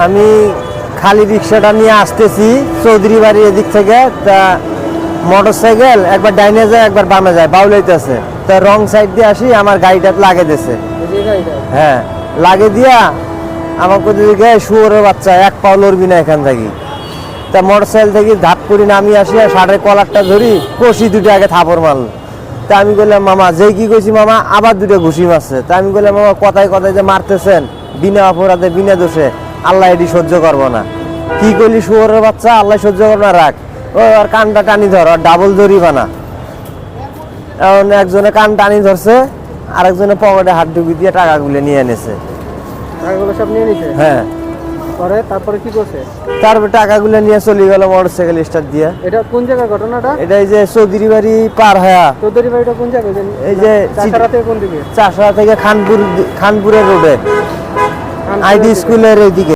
আমি খালি রিক্সাটা নিয়ে আসতেছি চৌধুরী বাড়ির এদিক থেকে। তা মোটরসাইকেল একবার ডাইনে যায় একবার বামে যায়, বাউল হইতেছে। তা রং সাইড দিয়ে আসি, আমার গাড়িটা লাগে দিয়েছে। হ্যাঁ, লাগে দিয়া আমাকে দিকে শুয়োরের বাচ্চা এক পাও লড়বি না এখান থেকে। তা মোটরসাইকেল থেকে ধাপ করি নামি আসি, আর শার্টের কলারটা ধরি, কষি দুটো আগে থাপড় মারল। তা আমি বললাম মামা, যেই কি কইছি মামা আবার দুটো ঘুষি মারছে। তা আমি বললাম মামা, কথায় কথায় যে মারতেছেন বিনা অপরাধে বিনা দোষে, আল্লাহ এটি সহ্য করবো না। কি করলি শুয়োরের বাচ্চা, আল্লাহ সহ্য করবো না, রাখ। ও আর কানটা টানি ধর, আর ডাবল জরিমানা। এখন একজনে কান টানি ধরছে, আরেকজনে পকেটে হাত ঢুকি দিয়ে টাকাগুলো নিয়ে এনেছে। টাকাগুলো সব নিয়ে নিছে? হ্যাঁ। তারপরে কি করছে? তারপর টাকাগুলো নিয়ে চলে গেল মোটরসাইকেল স্টার্ট দিয়ে। এটা কোন জায়গার ঘটনাটা? এটা এই যে চৌধুরী বাড়ি পার হয়া। চৌধুরী বাড়িটা কোন জায়গায়? এই যে চাষারা থেকে কোন দিকে? চাষা থেকে খানপুরের রোডে, আইডি স্কুলের এইদিকে।